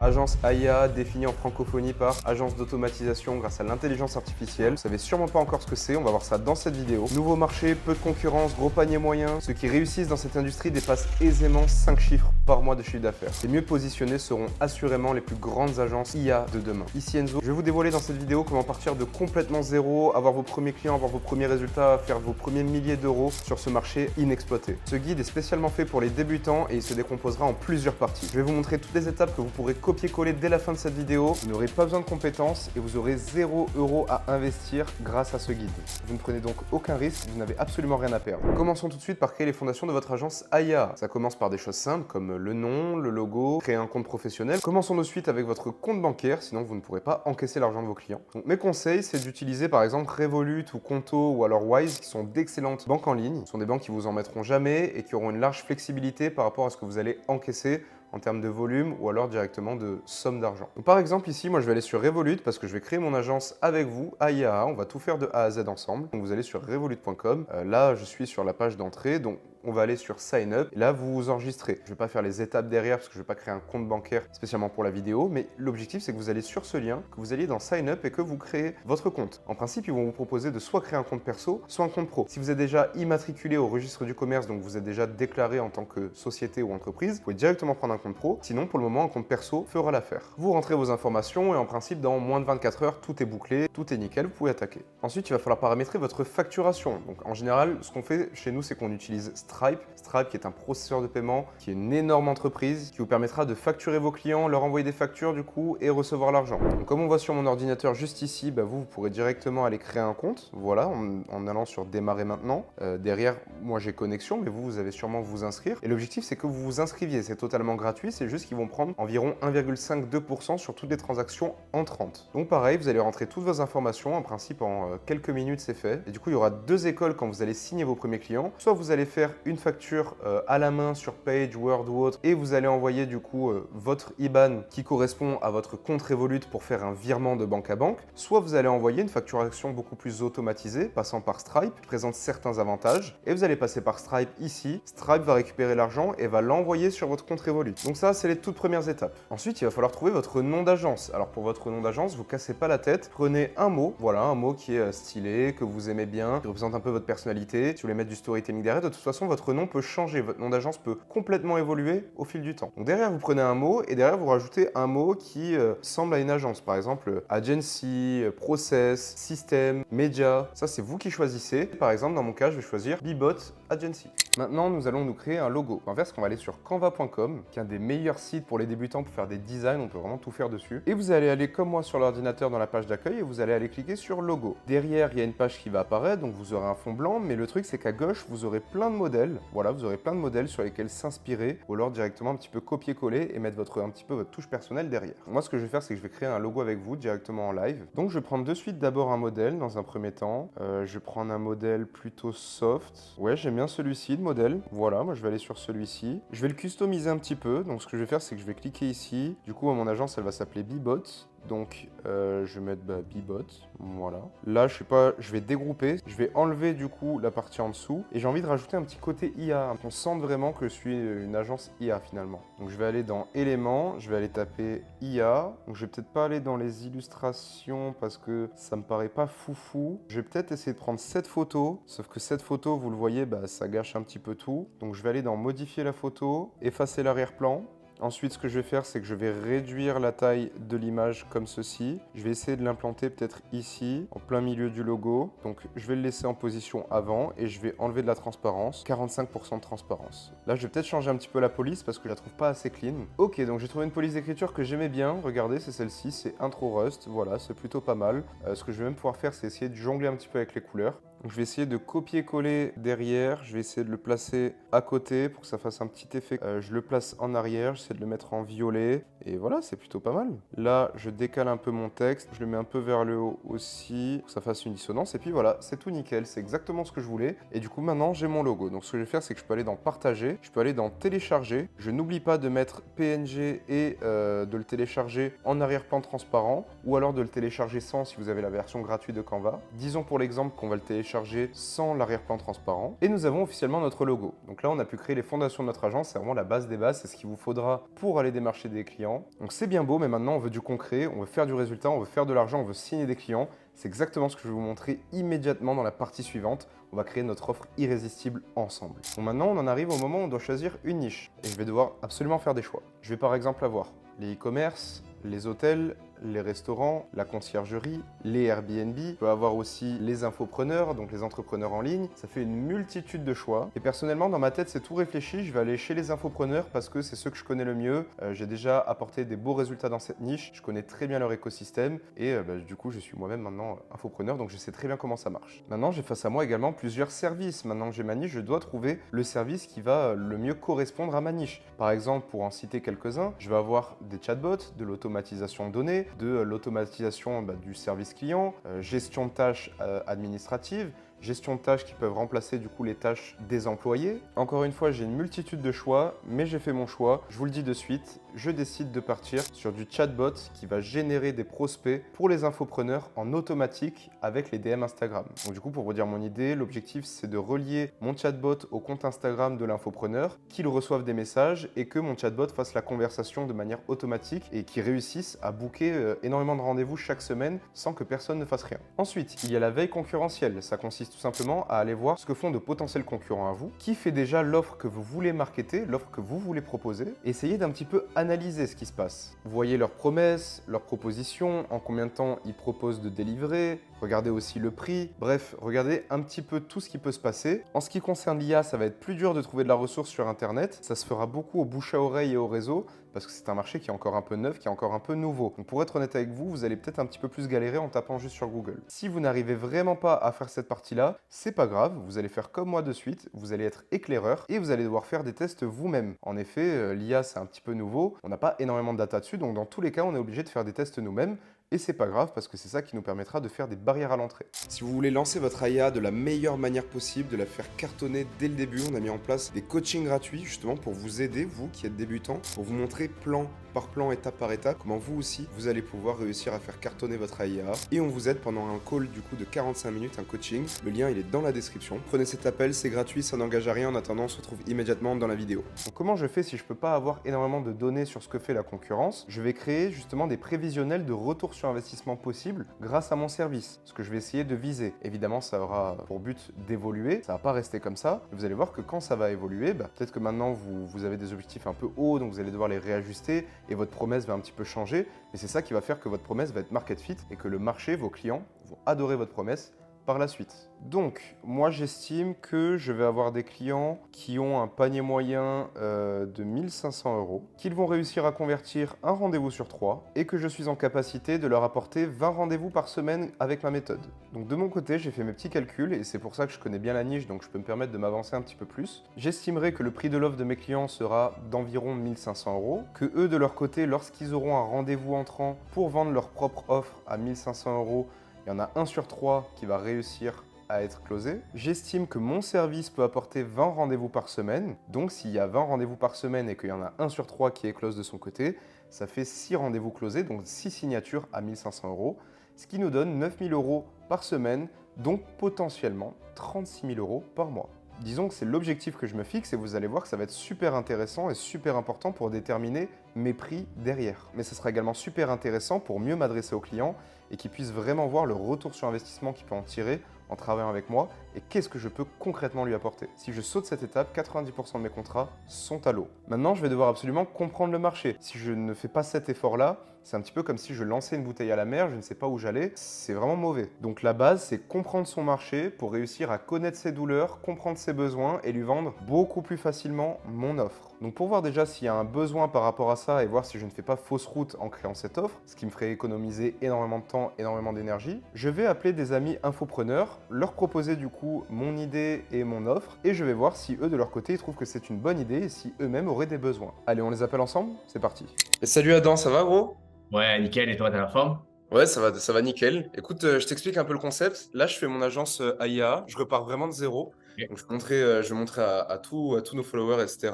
Agence AIA définie en francophonie par agence d'automatisation grâce à l'intelligence artificielle. Vous savez sûrement pas encore ce que c'est, on va voir ça dans cette vidéo. Nouveau marché, peu de concurrence, gros panier moyen. Ceux qui réussissent dans cette industrie dépassent aisément 5 chiffres par mois de chiffre d'affaires. Les mieux positionnés seront assurément les plus grandes agences IA de demain. Ici Enzo, je vais vous dévoiler dans cette vidéo comment partir de complètement zéro, avoir vos premiers clients, avoir vos premiers résultats, faire vos premiers milliers d'euros sur ce marché inexploité. Ce guide est spécialement fait pour les débutants et il se décomposera en plusieurs parties. Je vais vous montrer toutes les étapes que vous pourrez copier-coller dès la fin de cette vidéo. Vous n'aurez pas besoin de compétences et vous aurez 0 € à investir grâce à ce guide. Vous ne prenez donc aucun risque, vous n'avez absolument rien à perdre. Commençons tout de suite par créer les fondations de votre agence AIA. Ça commence par des choses simples comme le nom, le logo, créer un compte professionnel. Commençons de suite avec votre compte bancaire, sinon vous ne pourrez pas encaisser l'argent de vos clients. Donc, mes conseils, c'est d'utiliser par exemple Revolut ou Conto ou alors Wise, qui sont d'excellentes banques en ligne. Ce sont des banques qui vous en mettront jamais et qui auront une large flexibilité par rapport à ce que vous allez encaisser en termes de volume ou alors directement de somme d'argent. Par exemple ici, moi je vais aller sur Revolut parce que je vais créer mon agence avec vous, AIA, on va tout faire de A à Z ensemble. Donc vous allez sur revolut.com, là je suis sur la page d'entrée, donc on va aller sur Sign Up et là vous vous enregistrez. Je ne vais pas faire les étapes derrière parce que je ne vais pas créer un compte bancaire spécialement pour la vidéo, mais l'objectif c'est que vous allez sur ce lien, que vous alliez dans Sign Up et que vous créez votre compte. En principe, ils vont vous proposer de soit créer un compte perso, soit un compte pro. Si vous êtes déjà immatriculé au registre du commerce, donc vous êtes déjà déclaré en tant que société ou entreprise, vous pouvez directement prendre un compte pro. Sinon, pour le moment, un compte perso fera l'affaire. Vous rentrez vos informations et en principe, dans moins de 24 heures, tout est bouclé, tout est nickel, vous pouvez attaquer. Ensuite, il va falloir paramétrer votre facturation. Donc en général, ce qu'on fait chez nous, c'est qu'on utilise Stripe. Stripe qui est un processeur de paiement, qui est une énorme entreprise, qui vous permettra de facturer vos clients, leur envoyer des factures du coup et recevoir l'argent. Donc comme on voit sur mon ordinateur juste ici, vous pourrez directement aller créer un compte, voilà, en allant sur démarrer maintenant. Derrière, moi j'ai connexion, mais vous avez sûrement vous inscrire. Et l'objectif, c'est que vous vous inscriviez, c'est totalement gratuit, c'est juste qu'ils vont prendre environ 1,52% sur toutes les transactions entrantes. Donc pareil, vous allez rentrer toutes vos informations, en principe en quelques minutes c'est fait. Et du coup, il y aura deux écoles quand vous allez signer vos premiers clients. Soit vous allez faire une facture à la main sur Page, Word ou autre, et vous allez envoyer du coup votre IBAN qui correspond à votre compte Revolut pour faire un virement de banque à banque. Soit vous allez envoyer une facturation beaucoup plus automatisée, passant par Stripe, qui présente certains avantages, et vous allez passer par Stripe ici. Stripe va récupérer l'argent et va l'envoyer sur votre compte Revolut. Donc ça, c'est les toutes premières étapes. Ensuite, il va falloir trouver votre nom d'agence. Alors pour votre nom d'agence, vous cassez pas la tête, prenez un mot, voilà, un mot qui est stylé, que vous aimez bien, qui représente un peu votre personnalité. Si vous voulez mettre du storytelling derrière, de toute façon, votre nom peut changer, votre nom d'agence peut complètement évoluer au fil du temps. Donc derrière, vous prenez un mot et derrière, vous rajoutez un mot qui semble à une agence. Par exemple, agency, process, system, media. Ça, c'est vous qui choisissez. Par exemple, dans mon cas, je vais choisir Bibot Agency. Maintenant, nous allons nous créer un logo. En fait, on va aller sur canva.com, qui est un des meilleurs sites pour les débutants pour faire des designs. On peut vraiment tout faire dessus. Et vous allez aller comme moi sur l'ordinateur dans la page d'accueil et vous allez aller cliquer sur logo. Derrière, il y a une page qui va apparaître, donc vous aurez un fond blanc. Mais le truc, c'est qu'à gauche, vous aurez plein de modèles. Voilà, vous aurez plein de modèles sur lesquels s'inspirer ou alors directement un petit peu copier-coller et mettre un petit peu votre touche personnelle derrière. Moi, ce que je vais faire, c'est que je vais créer un logo avec vous directement en live. Donc, je vais prendre de suite d'abord un modèle dans un premier temps. Je vais prendre un modèle plutôt soft. Ouais, j'aime bien celui-ci de modèle. Voilà, moi je vais aller sur celui-ci. Je vais le customiser un petit peu. Donc ce que je vais faire, c'est que je vais cliquer ici. Du coup, mon agence, elle va s'appeler Bibot. Donc je vais mettre Bibot, voilà. Là, je vais dégrouper. Je vais enlever du coup la partie en dessous. Et j'ai envie de rajouter un petit côté IA. On sente vraiment que je suis une agence IA finalement. Donc je vais aller dans éléments. Je vais aller taper IA. Donc je vais peut-être pas aller dans les illustrations parce que ça me paraît pas foufou. Je vais peut-être essayer de prendre cette photo. Sauf que cette photo, vous le voyez, ça gâche un petit peu tout. Donc je vais aller dans modifier la photo, effacer l'arrière-plan. Ensuite, ce que je vais faire, c'est que je vais réduire la taille de l'image comme ceci. Je vais essayer de l'implanter peut-être ici, en plein milieu du logo. Donc, je vais le laisser en position avant et je vais enlever de la transparence, 45% de transparence. Là, je vais peut-être changer un petit peu la police parce que je la trouve pas assez clean. Ok, donc j'ai trouvé une police d'écriture que j'aimais bien. Regardez, c'est celle-ci, c'est Intro Rust. Voilà, c'est plutôt pas mal. Ce que je vais même pouvoir faire, c'est essayer de jongler un petit peu avec les couleurs. Donc je vais essayer de copier-coller derrière, je vais essayer de le placer à côté pour que ça fasse un petit effet. Je le place en arrière, j'essaie de le mettre en violet et voilà, c'est plutôt pas mal. Là, je décale un peu mon texte, je le mets un peu vers le haut aussi pour que ça fasse une dissonance et puis voilà, c'est tout nickel, c'est exactement ce que je voulais. Et du coup, maintenant, j'ai mon logo. Donc ce que je vais faire, c'est que je peux aller dans partager, je peux aller dans télécharger. Je n'oublie pas de mettre PNG et de le télécharger en arrière-plan transparent ou alors de le télécharger sans si vous avez la version gratuite de Canva. Disons pour l'exemple qu'on va le télécharger télécharger sans l'arrière-plan transparent. Et nous avons officiellement notre logo. Donc là, on a pu créer les fondations de notre agence. C'est vraiment la base des bases. C'est ce qu'il vous faudra pour aller démarcher des clients. Donc c'est bien beau, mais maintenant, on veut du concret, on veut faire du résultat, on veut faire de l'argent, on veut signer des clients. C'est exactement ce que je vais vous montrer immédiatement dans la partie suivante. On va créer notre offre irrésistible ensemble. Donc maintenant, on en arrive au moment où on doit choisir une niche. Et je vais devoir absolument faire des choix. Je vais par exemple avoir les e-commerce, les hôtels, les restaurants, la conciergerie, les Airbnb. On peut avoir aussi les infopreneurs, donc les entrepreneurs en ligne. Ça fait une multitude de choix. Et personnellement, dans ma tête, c'est tout réfléchi. Je vais aller chez les infopreneurs parce que c'est ceux que je connais le mieux. J'ai déjà apporté des beaux résultats dans cette niche. Je connais très bien leur écosystème. Et du coup, je suis moi-même maintenant infopreneur, donc je sais très bien comment ça marche. Maintenant, j'ai face à moi également plusieurs services. Maintenant que j'ai ma niche, je dois trouver le service qui va le mieux correspondre à ma niche. Par exemple, pour en citer quelques-uns, je vais avoir des chatbots, de l'automatisation de données, de l'automatisation du service client, gestion de tâches administratives, gestion de tâches qui peuvent remplacer du coup les tâches des employés. Encore une fois, j'ai une multitude de choix, mais j'ai fait mon choix. Je vous le dis de suite, je décide de partir sur du chatbot qui va générer des prospects pour les infopreneurs en automatique avec les DM Instagram. Donc du coup, pour vous dire mon idée, l'objectif c'est de relier mon chatbot au compte Instagram de l'infopreneur, qu'il reçoive des messages et que mon chatbot fasse la conversation de manière automatique et qu'il réussisse à booker énormément de rendez-vous chaque semaine sans que personne ne fasse rien. Ensuite, il y a la veille concurrentielle. Ça consiste tout simplement à aller voir ce que font de potentiels concurrents à vous, qui fait déjà l'offre que vous voulez marketer, l'offre que vous voulez proposer. Essayez d'un petit peu analyser ce qui se passe. Voyez leurs promesses, leurs propositions, en combien de temps ils proposent de délivrer, regardez aussi le prix, bref, regardez un petit peu tout ce qui peut se passer. En ce qui concerne l'IA, ça va être plus dur de trouver de la ressource sur Internet, ça se fera beaucoup au bouche à oreille et au réseau, parce que c'est un marché qui est encore un peu neuf, qui est encore un peu nouveau. Donc pour être honnête avec vous, vous allez peut-être un petit peu plus galérer en tapant juste sur Google. Si vous n'arrivez vraiment pas à faire cette partie-là, c'est pas grave, vous allez faire comme moi de suite, vous allez être éclaireur et vous allez devoir faire des tests vous-même. En effet, l'IA c'est un petit peu nouveau, on n'a pas énormément de data dessus, donc dans tous les cas, on est obligé de faire des tests nous-mêmes. Et c'est pas grave parce que c'est ça qui nous permettra de faire des barrières à l'entrée. Si vous voulez lancer votre IA de la meilleure manière possible, de la faire cartonner dès le début, on a mis en place des coachings gratuits justement pour vous aider, vous qui êtes débutant, pour vous montrer plan par plan, étape par étape, comment vous aussi, vous allez pouvoir réussir à faire cartonner votre IA. Et on vous aide pendant un call du coup de 45 minutes, un coaching. Le lien il est dans la description. Prenez cet appel, c'est gratuit, ça n'engage à rien. En attendant, on se retrouve immédiatement dans la vidéo. Donc comment je fais si je peux pas avoir énormément de données sur ce que fait la concurrence? Je vais créer justement des prévisionnels de retour sur investissement possible grâce à mon service, ce que je vais essayer de viser. Évidemment, ça aura pour but d'évoluer, ça va pas rester comme ça. Vous allez voir que quand ça va évoluer, peut-être que maintenant vous avez des objectifs un peu hauts, donc vous allez devoir les réajuster et votre promesse va un petit peu changer. Mais c'est ça qui va faire que votre promesse va être market fit et que le marché, vos clients, vont adorer votre promesse par la suite. Donc, moi j'estime que je vais avoir des clients qui ont un panier moyen de 1500 €, qu'ils vont réussir à convertir un rendez-vous sur 3 et que je suis en capacité de leur apporter 20 rendez-vous par semaine avec ma méthode. Donc de mon côté, j'ai fait mes petits calculs et c'est pour ça que je connais bien la niche, donc je peux me permettre de m'avancer un petit peu plus. J'estimerai que le prix de l'offre de mes clients sera d'environ 1500 €, que eux de leur côté, lorsqu'ils auront un rendez-vous entrant pour vendre leur propre offre à 1500 €, il y en a 1 sur 3 qui va réussir à être closé. J'estime que mon service peut apporter 20 rendez-vous par semaine. Donc s'il y a 20 rendez-vous par semaine et qu'il y en a 1 sur 3 qui est close de son côté, ça fait 6 rendez-vous closés, donc 6 signatures à 1500 €, ce qui nous donne 9000 € par semaine, donc potentiellement 36 000 € par mois. Disons que c'est l'objectif que je me fixe et vous allez voir que ça va être super intéressant et super important pour déterminer mes prix derrière. Mais ça sera également super intéressant pour mieux m'adresser aux clients et qu'ils puissent vraiment voir le retour sur investissement qu'il peut en tirer en travaillant avec moi et qu'est-ce que je peux concrètement lui apporter. Si je saute cette étape, 90% de mes contrats sont à l'eau. Maintenant, je vais devoir absolument comprendre le marché. Si je ne fais pas cet effort-là, c'est un petit peu comme si je lançais une bouteille à la mer, je ne sais pas où j'allais, c'est vraiment mauvais. Donc la base, c'est comprendre son marché pour réussir à connaître ses douleurs, comprendre ses besoins et lui vendre beaucoup plus facilement mon offre. Donc pour voir déjà s'il y a un besoin par rapport à ça et voir si je ne fais pas fausse route en créant cette offre, ce qui me ferait économiser énormément de temps, énormément d'énergie, je vais appeler des amis infopreneurs, leur proposer du coup mon idée et mon offre et je vais voir si eux de leur côté ils trouvent que c'est une bonne idée et si eux-mêmes auraient des besoins. Allez, on les appelle ensemble? C'est parti. Salut Adam, ça va gros? Ouais, nickel, et toi, t'as la forme? Ouais, ça va nickel. Écoute, je t'explique un peu le concept. Là, je fais mon agence AIA. Je repars vraiment de zéro. Ok. Donc, je vais montrer à tous nos followers, etc.,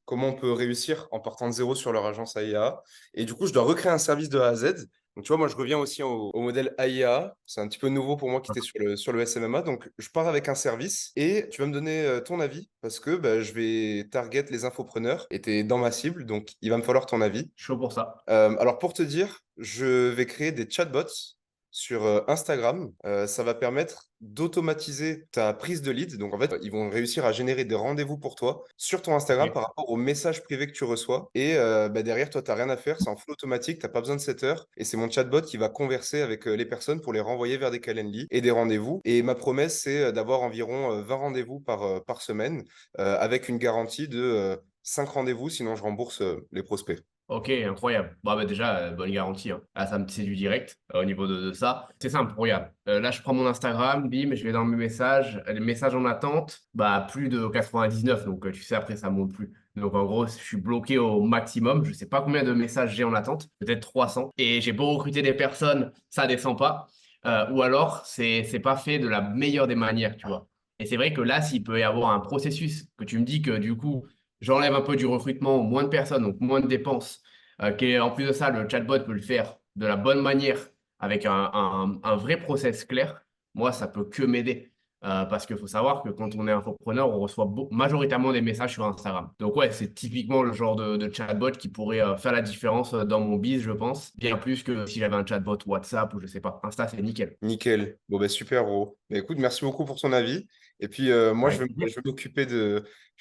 comment on peut réussir en partant de zéro sur leur agence AIA. Et du coup, je dois recréer un service de A à Z. Donc, tu vois, moi, je reviens aussi au modèle AIA. C'est un petit peu nouveau pour moi qui était D'accord. sur le SMMA. Donc, je pars avec un service et tu vas me donner ton avis parce que bah, je vais target les infopreneurs et tu es dans ma cible. Donc, il va me falloir ton avis. Chaud pour ça. Alors pour te dire, je vais créer des chatbots sur Instagram. Ça va permettre d'automatiser ta prise de lead. Donc en fait, ils vont réussir à générer des rendez-vous pour toi sur ton Instagram Ok. par rapport aux messages privés que tu reçois. Et bah, derrière, toi, tu n'as rien à faire. C'est en full automatique. Tu n'as pas besoin de setter. Et c'est mon chatbot qui va converser avec les personnes pour les renvoyer vers des Calendly et des rendez-vous. Et ma promesse, c'est d'avoir environ 20 rendez-vous par semaine avec une garantie de 5 rendez-vous. Sinon, je rembourse les prospects. Ok, incroyable. Bon, bah déjà, bonne garantie, hein. Là, ça me séduit direct au niveau de ça. C'est simple, regarde. Là, je prends mon Instagram, bim, je vais dans mes messages. Les messages en attente, bah plus de 99. Donc, tu sais, après, ça monte plus. Donc, en gros, je suis bloqué au maximum. Je sais pas combien de messages j'ai en attente, peut-être 300. Et j'ai beau recruter des personnes, ça descend pas. Ou alors, c'est pas fait de la meilleure des manières, tu vois. Et c'est vrai que là, s'il peut y avoir un processus que tu me dis que du coup, j'enlève un peu du recrutement, moins de personnes, donc moins de dépenses. En plus de ça, le chatbot peut le faire de la bonne manière, avec un vrai process clair. Moi, ça peut que m'aider. Parce qu'il faut savoir que quand on est infopreneur, on reçoit majoritairement des messages sur Instagram. Donc ouais, c'est typiquement le genre de chatbot qui pourrait faire la différence dans mon biz, je pense. Bien plus que si j'avais un chatbot WhatsApp ou je sais pas. Insta, c'est nickel. Nickel. Bon, bah, super, gros. Bah, écoute, merci beaucoup pour ton avis. Et puis, moi, Avec plaisir. je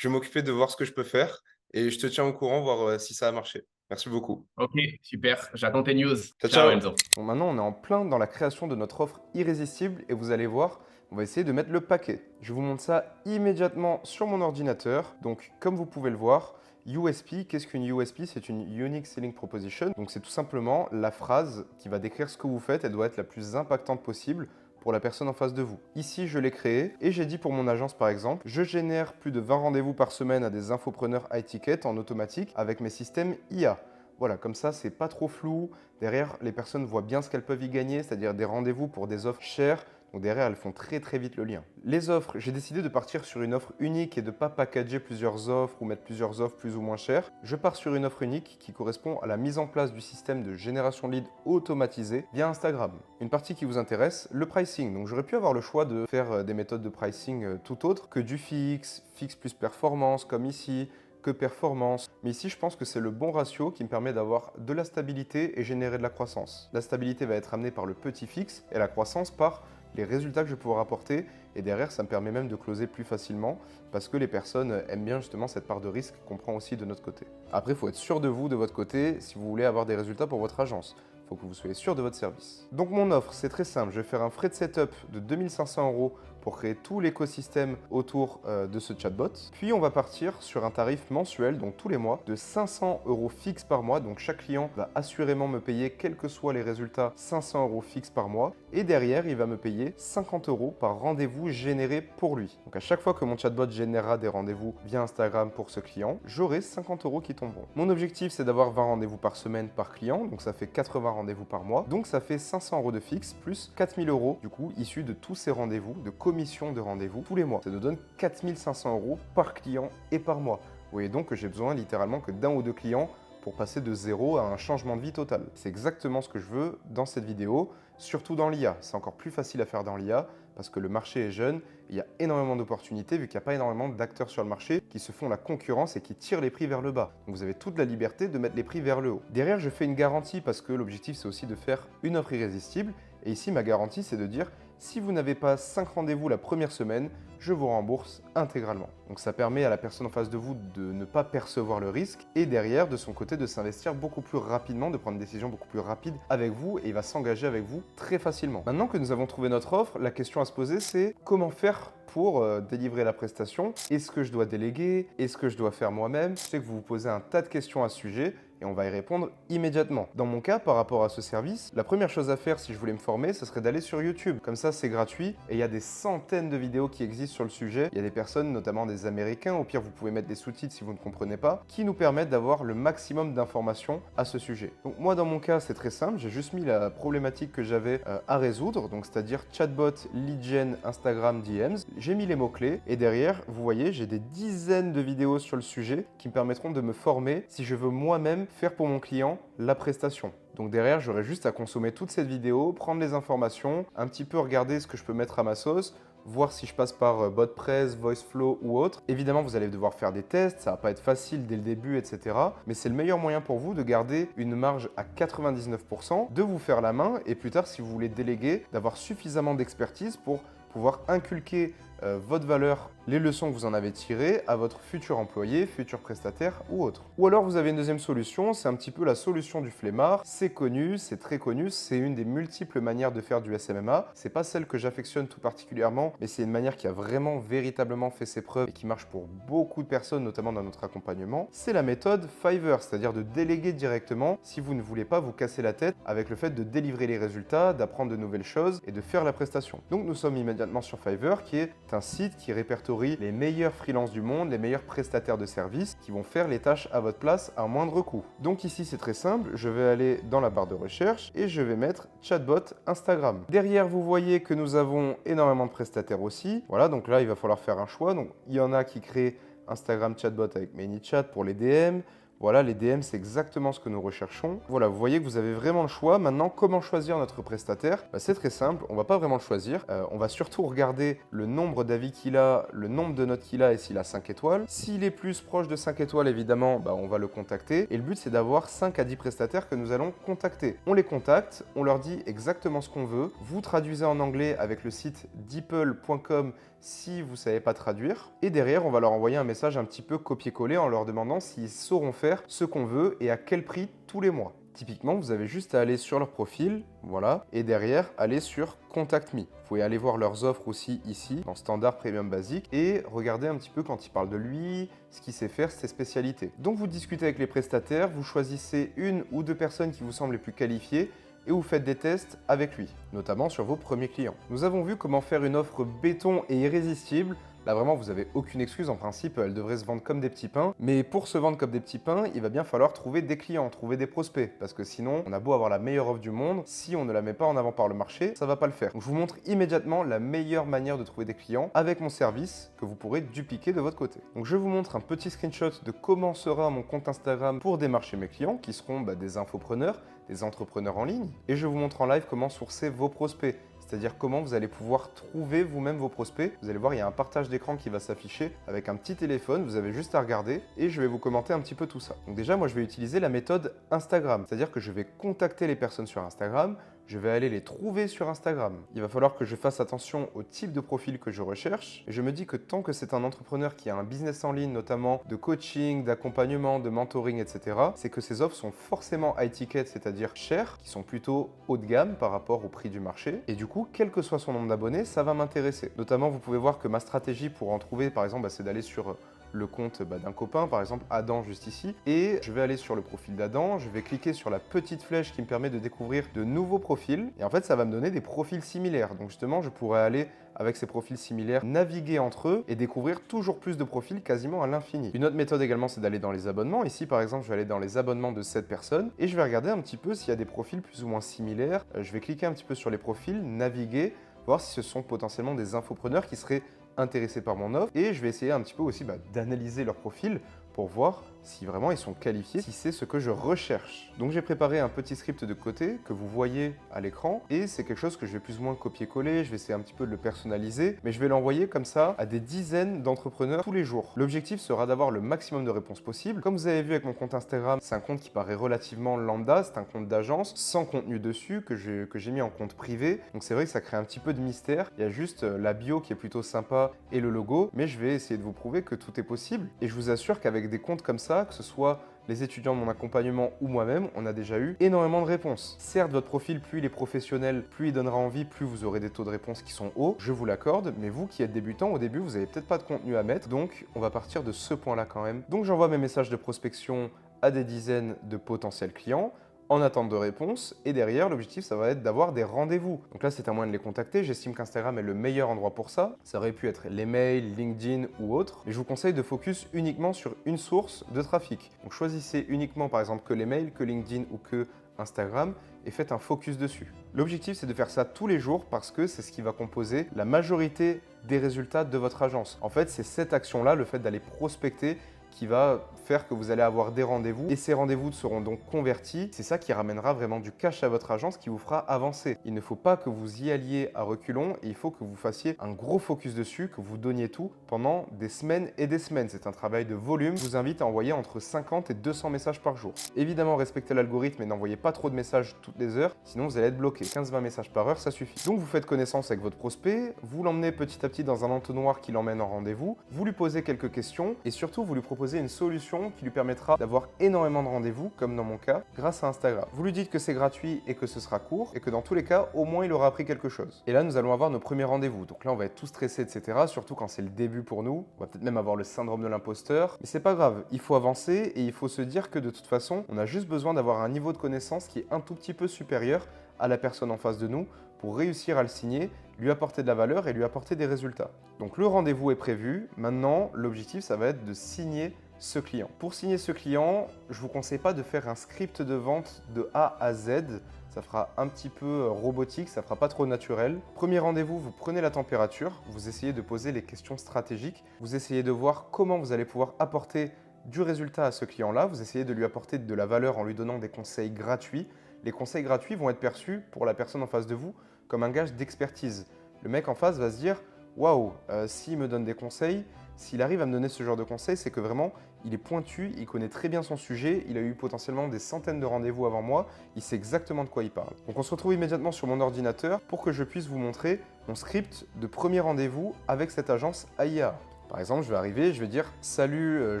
vais m'occuper de voir ce que je peux faire et je te tiens au courant, voir si ça a marché. Merci beaucoup. Ok, super. J'attends tes news. Ciao, Ciao, ciao. Enzo. Bon, maintenant, on est en plein dans la création de notre offre irrésistible et vous allez voir, on va essayer de mettre le paquet. Je vous montre ça immédiatement sur mon ordinateur. Donc, comme vous pouvez le voir, USP, qu'est-ce qu'une USP? C'est une Unique Selling Proposition. Donc, c'est tout simplement la phrase qui va décrire ce que vous faites. Elle doit être la plus impactante possible pour la personne en face de vous. Ici, je l'ai créé et j'ai dit pour mon agence par exemple, je génère plus de 20 rendez-vous par semaine à des infopreneurs high ticket en automatique avec mes systèmes IA. Voilà, comme ça, c'est pas trop flou. Derrière, les personnes voient bien ce qu'elles peuvent y gagner, c'est-à-dire des rendez-vous pour des offres chères. Donc derrière, elles font très très vite le lien. Les offres, j'ai décidé de partir sur une offre unique et de ne pas packager plusieurs offres ou mettre plusieurs offres plus ou moins chères. Je pars sur une offre unique qui correspond à la mise en place du système de génération de leads automatisé via Instagram. Une partie qui vous intéresse, le pricing. Donc j'aurais pu avoir le choix de faire des méthodes de pricing tout autres que du fixe, fixe plus performance comme ici, que performance. Mais ici, je pense que c'est le bon ratio qui me permet d'avoir de la stabilité et générer de la croissance. La stabilité va être amenée par le petit fixe et la croissance par les résultats que je vais pouvoir apporter. Et derrière, ça me permet même de closer plus facilement parce que les personnes aiment bien justement cette part de risque qu'on prend aussi de notre côté. Après, il faut être sûr de vous, de votre côté, si vous voulez avoir des résultats pour votre agence. Il faut que vous soyez sûr de votre service. Donc mon offre, c'est très simple. Je vais faire un frais de setup de 2500 € pour créer tout l'écosystème autour de ce chatbot. Puis on va partir sur un tarif mensuel, donc tous les mois, de 500 € fixe par mois. Donc chaque client va assurément me payer, quels que soient les résultats, 500 € fixe par mois. Et derrière, il va me payer 50 € par rendez-vous généré pour lui. Donc à chaque fois que mon chatbot générera des rendez-vous via Instagram pour ce client, j'aurai 50 € qui tomberont. Mon objectif, c'est d'avoir 20 rendez-vous par semaine par client. Donc ça fait 80 rendez-vous par mois. Donc ça fait 500 € de fixe plus 4000 € du coup issus de tous ces rendez-vous, de commission de rendez-vous tous les mois. Ça nous donne 4500 € par client et par mois. Vous voyez donc que j'ai besoin littéralement que d'un ou deux clients pour passer de zéro à un changement de vie total. C'est exactement ce que je veux dans cette vidéo, surtout dans l'IA. C'est encore plus facile à faire dans l'IA parce que le marché est jeune, il y a énormément d'opportunités vu qu'il n'y a pas énormément d'acteurs sur le marché qui se font la concurrence et qui tirent les prix vers le bas. Donc vous avez toute la liberté de mettre les prix vers le haut. Derrière, je fais une garantie parce que l'objectif c'est aussi de faire une offre irrésistible. Et ici, ma garantie c'est de dire si vous n'avez pas 5 rendez-vous la première semaine, je vous rembourse intégralement. Donc ça permet à la personne en face de vous de ne pas percevoir le risque et derrière, de son côté, de s'investir beaucoup plus rapidement, de prendre une décision beaucoup plus rapide avec vous et il va s'engager avec vous très facilement. Maintenant que nous avons trouvé notre offre, la question à se poser c'est comment faire pour délivrer la prestation. Est-ce que je dois déléguer? Est-ce que je dois faire moi-même? Je sais que vous vous posez un tas de questions à ce sujet et on va y répondre immédiatement. Dans mon cas, par rapport à ce service, la première chose à faire si je voulais me former, ce serait d'aller sur YouTube. Comme ça, c'est gratuit et il y a des centaines de vidéos qui existent sur le sujet. Il y a des personnes, notamment des Américains, au pire vous pouvez mettre des sous-titres si vous ne comprenez pas, qui nous permettent d'avoir le maximum d'informations à ce sujet. Donc moi, dans mon cas, c'est très simple. J'ai juste mis la problématique que j'avais à résoudre, donc c'est-à-dire chatbot, lead gen, Instagram, DMs. J'ai mis les mots-clés et derrière, vous voyez, j'ai des dizaines de vidéos sur le sujet qui me permettront de me former si je veux moi-même faire pour mon client la prestation. Donc derrière, j'aurai juste à consommer toute cette vidéo, prendre les informations, un petit peu regarder ce que je peux mettre à ma sauce, voir si je passe par BotPress, VoiceFlow ou autre. Évidemment, vous allez devoir faire des tests, ça va pas être facile dès le début, etc. Mais c'est le meilleur moyen pour vous de garder une marge à 99%, de vous faire la main et plus tard, si vous voulez déléguer, d'avoir suffisamment d'expertise pour pouvoir inculquer votre valeur, les leçons que vous en avez tirées à votre futur employé, futur prestataire ou autre. Ou alors vous avez une deuxième solution, c'est un petit peu la solution du flemmard. C'est connu, c'est très connu, c'est une des multiples manières de faire du SMMA. C'est pas celle que j'affectionne tout particulièrement, mais c'est une manière qui a vraiment véritablement fait ses preuves et qui marche pour beaucoup de personnes, notamment dans notre accompagnement. C'est la méthode Fiverr, c'est-à-dire de déléguer directement si vous ne voulez pas vous casser la tête avec le fait de délivrer les résultats, d'apprendre de nouvelles choses et de faire la prestation. Donc nous sommes immédiatement sur Fiverr, qui est un site qui répertorie les meilleurs freelances du monde, les meilleurs prestataires de services qui vont faire les tâches à votre place à moindre coût. Donc ici c'est très simple, je vais aller dans la barre de recherche et je vais mettre chatbot Instagram. Derrière vous voyez que nous avons énormément de prestataires aussi. Voilà, donc là il va falloir faire un choix. Donc il y en a qui créent Instagram chatbot avec ManyChat pour les DM. Voilà, les DM, c'est exactement ce que nous recherchons. Voilà, vous voyez que vous avez vraiment le choix. Maintenant, comment choisir notre prestataire? C'est très simple, on va pas vraiment le choisir. On va surtout regarder le nombre d'avis qu'il a, le nombre de notes qu'il a et s'il a 5 étoiles. S'il est plus proche de 5 étoiles, évidemment, on va le contacter. Et le but, c'est d'avoir 5 à 10 prestataires que nous allons contacter. On les contacte, on leur dit exactement ce qu'on veut. Vous traduisez en anglais avec le site deeple.com si vous ne savez pas traduire. Et derrière, on va leur envoyer un message un petit peu copier-coller en leur demandant s'ils sauront faire ce qu'on veut et à quel prix tous les mois. Typiquement, vous avez juste à aller sur leur profil, voilà, et derrière, aller sur Contact Me. Vous pouvez aller voir leurs offres aussi ici, dans Standard, Premium, Basique, et regarder un petit peu quand il parle de lui, ce qu'il sait faire, ses spécialités. Donc vous discutez avec les prestataires, vous choisissez une ou deux personnes qui vous semblent les plus qualifiées, et vous faites des tests avec lui, notamment sur vos premiers clients. Nous avons vu comment faire une offre béton et irrésistible. Là vraiment, vous n'avez aucune excuse, en principe, elle devrait se vendre comme des petits pains. Mais pour se vendre comme des petits pains, il va bien falloir trouver des clients, trouver des prospects. Parce que sinon, on a beau avoir la meilleure offre du monde, si on ne la met pas en avant par le marché, ça ne va pas le faire. Donc je vous montre immédiatement la meilleure manière de trouver des clients avec mon service que vous pourrez dupliquer de votre côté. Donc je vous montre un petit screenshot de comment sera mon compte Instagram pour démarcher mes clients, qui seront des infopreneurs, des entrepreneurs en ligne. Et je vous montre en live comment sourcer vos prospects. C'est-à-dire comment vous allez pouvoir trouver vous-même vos prospects. Vous allez voir, il y a un partage d'écran qui va s'afficher avec un petit téléphone. Vous avez juste à regarder et je vais vous commenter un petit peu tout ça. Donc déjà, moi, je vais utiliser la méthode Instagram. C'est-à-dire que je vais contacter les personnes sur Instagram. Je vais aller les trouver sur Instagram. Il va falloir que je fasse attention au type de profil que je recherche. Et je me dis que tant que c'est un entrepreneur qui a un business en ligne, notamment de coaching, d'accompagnement, de mentoring, etc., c'est que ces offres sont forcément high ticket, c'est-à-dire chères, qui sont plutôt haut de gamme par rapport au prix du marché. Et du coup, quel que soit son nombre d'abonnés, ça va m'intéresser. Notamment, vous pouvez voir que ma stratégie pour en trouver, par exemple, c'est d'aller sur le compte d'un copain, par exemple Adam juste ici, et je vais aller sur le profil d'Adam, je vais cliquer sur la petite flèche qui me permet de découvrir de nouveaux profils, et en fait ça va me donner des profils similaires. Donc justement, je pourrais aller avec ces profils similaires, naviguer entre eux et découvrir toujours plus de profils quasiment à l'infini. Une autre méthode également, c'est d'aller dans les abonnements. Ici, par exemple, je vais aller dans les abonnements de cette personne et je vais regarder un petit peu s'il y a des profils plus ou moins similaires. Je vais cliquer un petit peu sur les profils, naviguer, voir si ce sont potentiellement des infopreneurs qui seraient intéressés par mon offre, et je vais essayer un petit peu aussi d'analyser leur profil pour voir si vraiment ils sont qualifiés, si c'est ce que je recherche. Donc j'ai préparé un petit script de côté que vous voyez à l'écran, et c'est quelque chose que je vais plus ou moins copier-coller, je vais essayer un petit peu de le personnaliser, mais je vais l'envoyer comme ça à des dizaines d'entrepreneurs tous les jours. L'objectif sera d'avoir le maximum de réponses possibles. Comme vous avez vu avec mon compte Instagram, c'est un compte qui paraît relativement lambda, c'est un compte d'agence, sans contenu dessus, que j'ai mis en compte privé. Donc c'est vrai que ça crée un petit peu de mystère. Il y a juste la bio qui est plutôt sympa et le logo, mais je vais essayer de vous prouver que tout est possible. Et je vous assure qu'avec des comptes comme ça, que ce soit les étudiants de mon accompagnement ou moi-même, on a déjà eu énormément de réponses. Certes, votre profil, plus il est professionnel, plus il donnera envie, plus vous aurez des taux de réponse qui sont hauts, je vous l'accorde, mais vous qui êtes débutant, au début, vous n'avez peut-être pas de contenu à mettre, donc on va partir de ce point-là quand même. Donc j'envoie mes messages de prospection à des dizaines de potentiels clients, en attente de réponse, et derrière, l'objectif, ça va être d'avoir des rendez-vous. Donc là, c'est un moyen de les contacter. J'estime qu'Instagram est le meilleur endroit pour ça. Ça aurait pu être les mails, LinkedIn ou autre. Mais je vous conseille de focus uniquement sur une source de trafic. Donc choisissez uniquement, par exemple, que les mails, que LinkedIn ou que Instagram, et faites un focus dessus. L'objectif, c'est de faire ça tous les jours parce que c'est ce qui va composer la majorité des résultats de votre agence. En fait, c'est cette action-là, le fait d'aller prospecter, qui va faire que vous allez avoir des rendez-vous et ces rendez-vous seront donc convertis. C'est ça qui ramènera vraiment du cash à votre agence, qui vous fera avancer. Il ne faut pas que vous y alliez à reculons et il faut que vous fassiez un gros focus dessus, que vous donniez tout pendant des semaines et des semaines. C'est un travail de volume. Je vous invite à envoyer entre 50 et 200 messages par jour. Évidemment, respectez l'algorithme et n'envoyez pas trop de messages toutes les heures, sinon vous allez être bloqué. 15-20 messages par heure, ça suffit. Donc vous faites connaissance avec votre prospect, vous l'emmenez petit à petit dans un entonnoir qui l'emmène en rendez-vous, vous lui posez quelques questions et surtout vous lui proposez une solution qui lui permettra d'avoir énormément de rendez-vous, comme dans mon cas, grâce à Instagram. Vous lui dites que c'est gratuit et que ce sera court et que dans tous les cas, au moins il aura appris quelque chose. Et là, nous allons avoir nos premiers rendez-vous. Donc là, on va être tout stressé, etc. Surtout quand c'est le début pour nous. On va peut-être même avoir le syndrome de l'imposteur. Mais c'est pas grave, il faut avancer et il faut se dire que de toute façon, on a juste besoin d'avoir un niveau de connaissance qui est un tout petit peu supérieur à la personne en face de nous pour réussir à le signer, lui apporter de la valeur et lui apporter des résultats. Donc le rendez-vous est prévu. Maintenant, l'objectif, ça va être de signer ce client. Pour signer ce client, je ne vous conseille pas de faire un script de vente de A à Z. Ça fera un petit peu robotique, ça fera pas trop naturel. Premier rendez-vous, vous prenez la température, vous essayez de poser les questions stratégiques, vous essayez de voir comment vous allez pouvoir apporter du résultat à ce client-là, vous essayez de lui apporter de la valeur en lui donnant des conseils gratuits. Les conseils gratuits vont être perçus pour la personne en face de vous comme un gage d'expertise. Le mec en face va se dire « Waouh, s'il me donne des conseils, s'il arrive à me donner ce genre de conseils, c'est que vraiment, il est pointu, il connaît très bien son sujet, il a eu potentiellement des centaines de rendez-vous avant moi, il sait exactement de quoi il parle. » Donc on se retrouve immédiatement sur mon ordinateur pour que je puisse vous montrer mon script de premier rendez-vous avec cette agence AIA. Par exemple, je vais arriver, je vais dire « Salut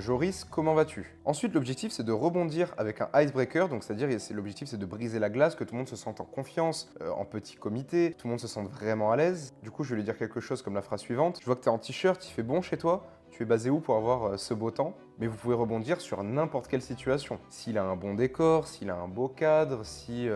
Joris, comment vas-tu ?» Ensuite, l'objectif, c'est de rebondir avec un icebreaker, donc c'est-à-dire l'objectif, c'est de briser la glace, que tout le monde se sente en confiance, en petit comité, tout le monde se sente vraiment à l'aise. Du coup, je vais lui dire quelque chose comme la phrase suivante. « Je vois que tu es en t-shirt, il fait bon chez toi. Tu es basé où pour avoir ce beau temps ?» Mais vous pouvez rebondir sur n'importe quelle situation. S'il a un bon décor, s'il a un beau cadre, si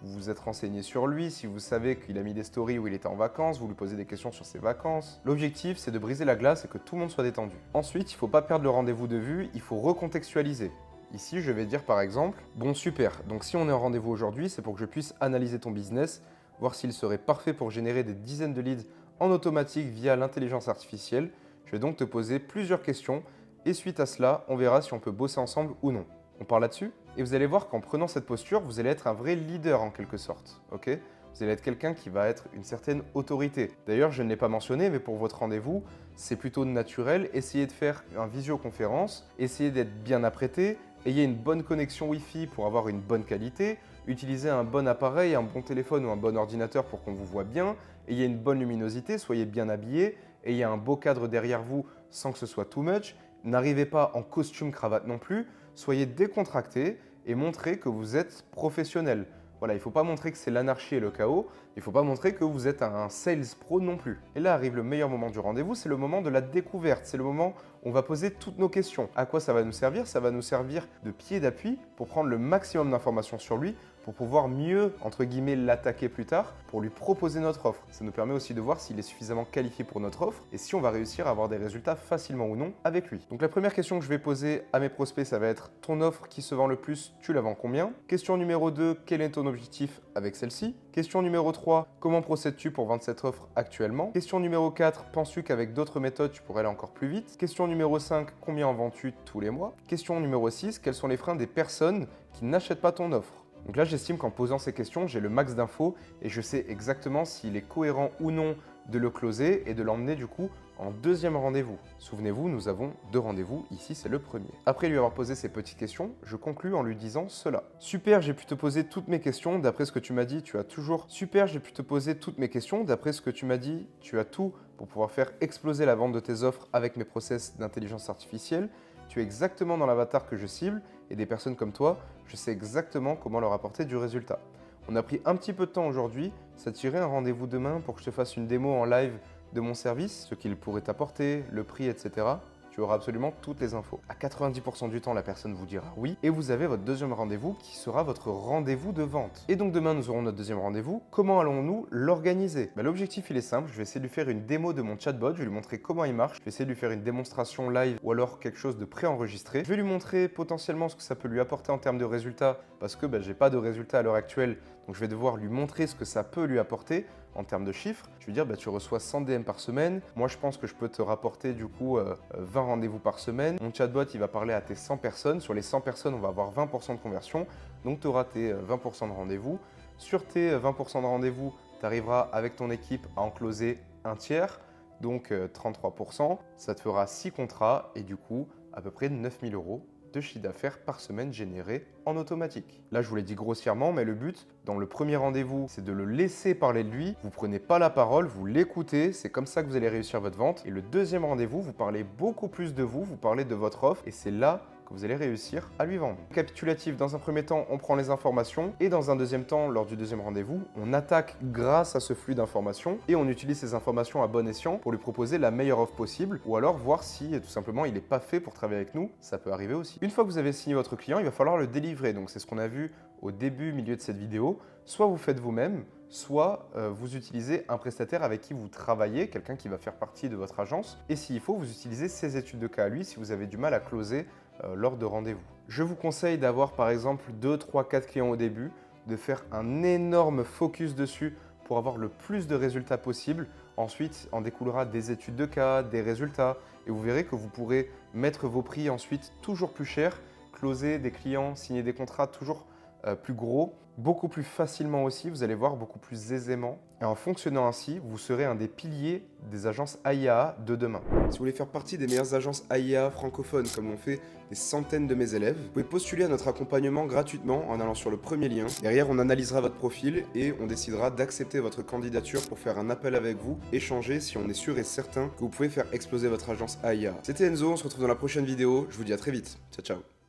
vous vous êtes renseigné sur lui, si vous savez qu'il a mis des stories où il était en vacances, vous lui posez des questions sur ses vacances. L'objectif, c'est de briser la glace et que tout le monde soit détendu. Ensuite, il ne faut pas perdre le rendez-vous de vue, il faut recontextualiser. Ici, je vais dire par exemple, bon super, donc si on est en rendez-vous aujourd'hui, c'est pour que je puisse analyser ton business, voir s'il serait parfait pour générer des dizaines de leads en automatique via l'intelligence artificielle. Je vais donc te poser plusieurs questions et suite à cela, on verra si on peut bosser ensemble ou non. On part là-dessus? Et vous allez voir qu'en prenant cette posture, vous allez être un vrai leader en quelque sorte. Ok? Vous allez être quelqu'un qui va être une certaine autorité. D'ailleurs, je ne l'ai pas mentionné, mais pour votre rendez-vous, c'est plutôt naturel. Essayez de faire une visioconférence, essayez d'être bien apprêté, ayez une bonne connexion Wi-Fi pour avoir une bonne qualité, utilisez un bon appareil, un bon téléphone ou un bon ordinateur pour qu'on vous voit bien, ayez une bonne luminosité, soyez bien habillé, ayez un beau cadre derrière vous sans que ce soit too much. N'arrivez pas en costume cravate non plus, soyez décontracté et montrez que vous êtes professionnel. Voilà, il ne faut pas montrer que c'est l'anarchie et le chaos, il ne faut pas montrer que vous êtes un sales pro non plus. Et là arrive le meilleur moment du rendez-vous, c'est le moment de la découverte, c'est le moment où on va poser toutes nos questions. À quoi ça va nous servir? Ça va nous servir de pied d'appui pour prendre le maximum d'informations sur lui, pour pouvoir mieux, entre guillemets, l'attaquer plus tard, pour lui proposer notre offre. Ça nous permet aussi de voir s'il est suffisamment qualifié pour notre offre et si on va réussir à avoir des résultats facilement ou non avec lui. Donc la première question que je vais poser à mes prospects, ça va être « Ton offre qui se vend le plus, tu la vends combien ?» Question numéro 2, « Quel est ton objectif avec celle-ci ?» Question numéro 3, « Comment procèdes-tu pour vendre cette offre actuellement ?» Question numéro 4, « Penses-tu qu'avec d'autres méthodes, tu pourrais aller encore plus vite ?» Question numéro 5, « Combien en vends-tu tous les mois ?» Question numéro 6, « Quels sont les freins des personnes qui n'achètent pas ton offre ?» Donc là, j'estime qu'en posant ces questions, j'ai le max d'infos et je sais exactement s'il est cohérent ou non de le closer et de l'emmener du coup en deuxième rendez-vous. Souvenez-vous, nous avons 2 rendez-vous, ici c'est le premier. Après lui avoir posé ces petites questions, je conclus en lui disant cela. Super, j'ai pu te poser toutes mes questions, d'après ce que tu m'as dit, tu as toujours... Super, j'ai pu te poser toutes mes questions, d'après ce que tu m'as dit, tu as tout pour pouvoir faire exploser la vente de tes offres avec mes process d'intelligence artificielle. Tu es exactement dans l'avatar que je cible et des personnes comme toi, je sais exactement comment leur apporter du résultat. On a pris un petit peu de temps aujourd'hui, ça tirait un rendez-vous demain pour que je te fasse une démo en live de mon service, ce qu'il pourrait t'apporter, le prix, etc. Tu auras absolument toutes les infos. À 90% du temps, la personne vous dira oui et vous avez votre deuxième rendez-vous qui sera votre rendez-vous de vente. Et donc demain, nous aurons notre deuxième rendez-vous. Comment allons-nous l'organiser? L'objectif, il est simple. Je vais essayer de lui faire une démo de mon chatbot. Je vais lui montrer comment il marche. Je vais essayer de lui faire une démonstration live ou alors quelque chose de préenregistré. Je vais lui montrer potentiellement ce que ça peut lui apporter en termes de résultats parce que j'ai pas de résultats à l'heure actuelle. Donc je vais devoir lui montrer ce que ça peut lui apporter en termes de chiffres. Je veux dire, tu reçois 100 DM par semaine. Moi, je pense que je peux te rapporter du coup 20 rendez-vous par semaine. Mon chatbot, il va parler à tes 100 personnes. Sur les 100 personnes, on va avoir 20% de conversion. Donc, tu auras tes 20% de rendez-vous. Sur tes 20% de rendez-vous, tu arriveras avec ton équipe à en closer un tiers, donc 33%. Ça te fera 6 contrats et du coup, à peu près 9 000 € de chiffre d'affaires par semaine généré en automatique. Là, je vous l'ai dit grossièrement, mais le but, dans le premier rendez-vous, c'est de le laisser parler de lui. Vous prenez pas la parole, vous l'écoutez. C'est comme ça que vous allez réussir votre vente. Et le deuxième rendez-vous, vous parlez beaucoup plus de vous, vous parlez de votre offre et c'est là que vous allez réussir à lui vendre. Capitulatif, dans un premier temps, on prend les informations et dans un deuxième temps, lors du deuxième rendez-vous, on attaque grâce à ce flux d'informations et on utilise ces informations à bon escient pour lui proposer la meilleure offre possible ou alors voir si tout simplement il n'est pas fait pour travailler avec nous. Ça peut arriver aussi. Une fois que vous avez signé votre client, il va falloir le délivrer. Donc c'est ce qu'on a vu au début, milieu de cette vidéo. Soit vous faites vous-même, soit vous utilisez un prestataire avec qui vous travaillez, quelqu'un qui va faire partie de votre agence. Et s'il faut, vous utilisez ses études de cas à lui si vous avez du mal à closer lors de rendez-vous. Je vous conseille d'avoir par exemple 2, 3, 4 clients au début, de faire un énorme focus dessus pour avoir le plus de résultats possible. Ensuite, en découlera des études de cas, des résultats et vous verrez que vous pourrez mettre vos prix ensuite toujours plus chers, closer des clients, signer des contrats toujours plus gros, beaucoup plus facilement aussi, vous allez voir, beaucoup plus aisément. Et en fonctionnant ainsi, vous serez un des piliers des agences AIA de demain. Si vous voulez faire partie des meilleures agences AIA francophones, comme l'ont fait des centaines de mes élèves, vous pouvez postuler à notre accompagnement gratuitement en allant sur le premier lien. Derrière, on analysera votre profil et on décidera d'accepter votre candidature pour faire un appel avec vous, échanger si on est sûr et certain que vous pouvez faire exploser votre agence AIA. C'était Enzo, on se retrouve dans la prochaine vidéo. Je vous dis à très vite. Ciao, ciao.